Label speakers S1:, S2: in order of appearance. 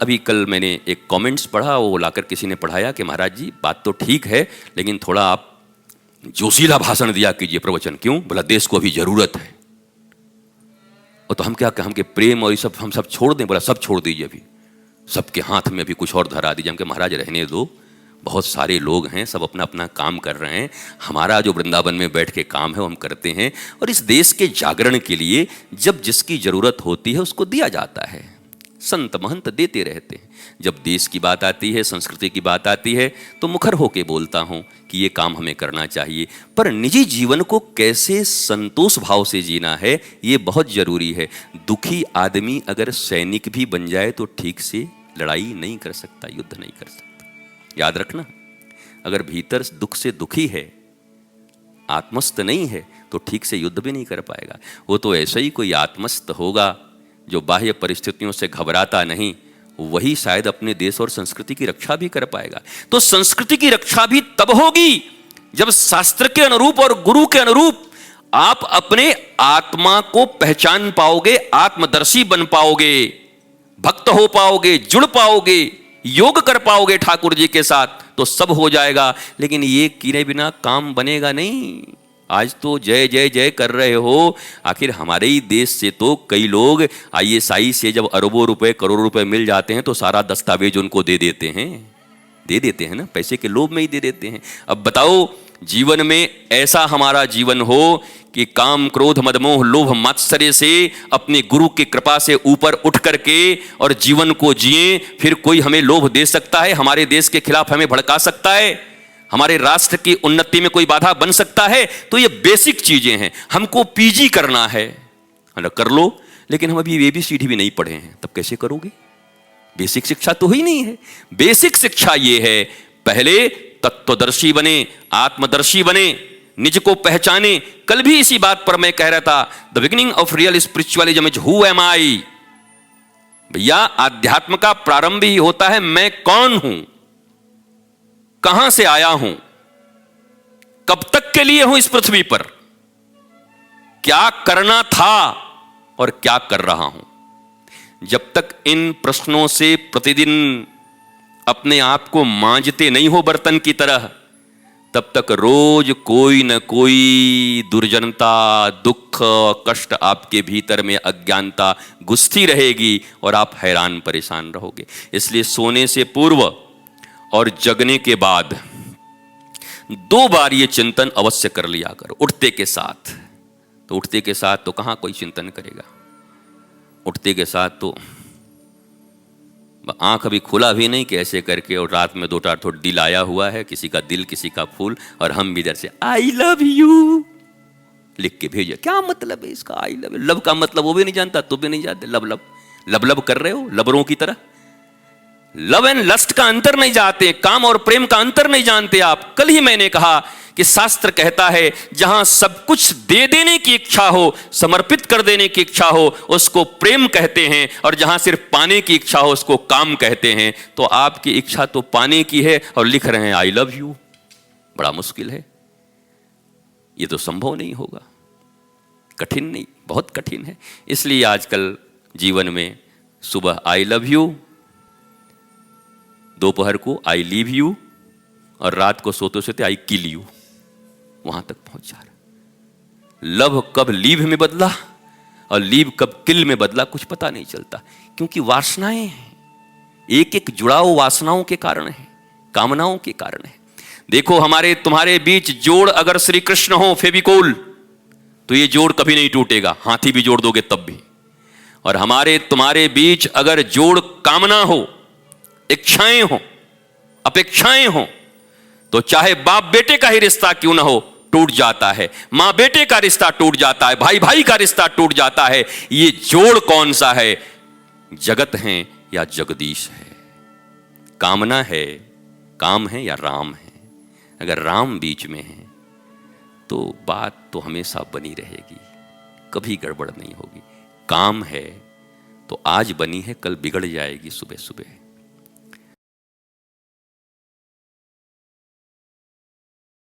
S1: अभी कल मैंने एक कमेंट्स पढ़ा, वो लाकर किसी ने पढ़ाया कि महाराज जी बात तो ठीक है, लेकिन थोड़ा आप जोशीला भाषण दिया कीजिए, प्रवचन। क्यों? बोला देश को अभी जरूरत है। और तो हम क्या हम के प्रेम और ये सब हम सब छोड़ दें? बोला सब छोड़ दीजिए, अभी सबके हाथ में अभी कुछ और धरा दीजिए। हम के महाराज रहने दो, बहुत सारे लोग हैं, सब अपना अपना काम कर रहे हैं। हमारा जो वृंदावन में बैठ के काम है वो हम करते हैं, और इस देश के जागरण के लिए जब जिसकी जरूरत होती है उसको दिया जाता है। संत महंत देते रहते हैं। जब देश की बात आती है, संस्कृति की बात आती है, तो मुखर होके बोलता हूँ कि ये काम हमें करना चाहिए। पर निजी जीवन को कैसे संतोष भाव से जीना है, ये बहुत जरूरी है। दुखी आदमी अगर सैनिक भी बन जाए तो ठीक से लड़ाई नहीं कर सकता, युद्ध नहीं कर सकता। याद रखना, अगर भीतर दुख से दुखी है, आत्मस्थ नहीं है, तो ठीक से युद्ध भी नहीं कर पाएगा। वो तो ऐसे ही कोई आत्मस्थ होगा जो बाह्य परिस्थितियों से घबराता नहीं, वही शायद अपने देश और संस्कृति की रक्षा भी कर पाएगा। तो संस्कृति की रक्षा भी तब होगी जब शास्त्र के अनुरूप और गुरु के अनुरूप आप अपने आत्मा को पहचान पाओगे, आत्मदर्शी बन पाओगे, भक्त हो पाओगे, जुड़ पाओगे, योग कर पाओगे ठाकुर जी के साथ, तो सब हो जाएगा। लेकिन ये किए बिना काम बनेगा नहीं। आज तो जय जय जय कर रहे हो, आखिर हमारे ही देश से तो कई लोग ISI से जब अरबों रुपए करोड़ों रुपए मिल जाते हैं तो सारा दस्तावेज उनको दे देते हैं ना, पैसे के लोभ में ही दे देते हैं। अब बताओ, जीवन में ऐसा हमारा जीवन हो कि काम क्रोध मद मोह लोभ मात्सर्य से अपने गुरु की कृपा से ऊपर उठ करके और जीवन को जिए, फिर कोई हमें लोभ दे सकता है? हमारे देश के खिलाफ हमें भड़का सकता है? हमारे राष्ट्र की उन्नति में कोई बाधा बन सकता है? तो ये बेसिक चीजें हैं। हमको PG करना है, कर लो, लेकिन हम अभी ABCD भी नहीं पढ़े हैं, तब कैसे करोगे? बेसिक शिक्षा तो ही नहीं है। बेसिक शिक्षा ये है, पहले तत्वदर्शी बने, आत्मदर्शी बने, निज को पहचाने। कल भी इसी बात पर मैं कह रहा था, the beginning of real spiritualism is who am I. भैया, अध्यात्म का प्रारंभ ही होता है मैं कौन हूं, कहां से आया हूं, कब तक के लिए हूं इस पृथ्वी पर, क्या करना था और क्या कर रहा हूं। जब तक इन प्रश्नों से प्रतिदिन अपने आप को मांजते नहीं हो बर्तन की तरह, तब तक रोज कोई न कोई दुर्जनता, दुख, कष्ट आपके भीतर में, अज्ञानता घुसती रहेगी और आप हैरान परेशान रहोगे। इसलिए सोने से पूर्व और जगने के बाद 2 बार ये चिंतन अवश्य कर लिया करो। उठते के साथ तो उठते के साथ तो कहां कोई चिंतन करेगा? उठते के साथ तो आंख अभी खुला भी नहीं कि ऐसे करके, और रात में 2 टार दिल आया हुआ है, किसी का दिल किसी का फूल, और हम भी इधर से आई लव यू लिख के भेजे। क्या मतलब है इसका आई लव? लव का मतलब वो भी नहीं जानता, तो भी नहीं जानते। लब लब लब लब कर रहे हो लबरों की तरह। लव एंड लस्ट का अंतर नहीं जानते, काम और प्रेम का अंतर नहीं जानते आप। कल ही मैंने कहा कि शास्त्र कहता है जहां सब कुछ दे देने की इच्छा हो, समर्पित कर देने की इच्छा हो, उसको प्रेम कहते हैं, और जहां सिर्फ पाने की इच्छा हो उसको काम कहते हैं। तो आपकी इच्छा तो पाने की है और लिख रहे हैं आई लव यू। बड़ा मुश्किल है, ये तो संभव नहीं होगा। कठिन नहीं, बहुत कठिन है। इसलिए आजकल जीवन में सुबह आई लव यू, दोपहर को आई लीव यू, और रात को सोते सोते आई किल यू, वहां तक पहुंच जा रहा। लव कब लीव में बदला और लीव कब किल में बदला कुछ पता नहीं चलता, क्योंकि वासनाएं हैं। एक एक जुड़ाव वासनाओं के कारण है, कामनाओं के कारण है। देखो, हमारे तुम्हारे बीच जोड़ अगर श्री कृष्ण हो, फेविकोल, तो ये जोड़ कभी नहीं टूटेगा, हाथी भी जोड़ दोगे तब भी। और हमारे तुम्हारे बीच अगर जोड़ कामना हो, इच्छाएं हो, अपेक्षाएं हो, तो चाहे बाप बेटे का ही रिश्ता क्यों ना हो, टूट जाता है। मां बेटे का रिश्ता टूट जाता है, भाई भाई का रिश्ता टूट जाता है। ये जोड़ कौन सा है? जगत है या जगदीश है? कामना है, काम है या राम है? अगर राम बीच में है तो बात तो हमेशा बनी रहेगी, कभी गड़बड़ नहीं होगी। काम है तो आज बनी है, कल बिगड़ जाएगी सुबह सुबह।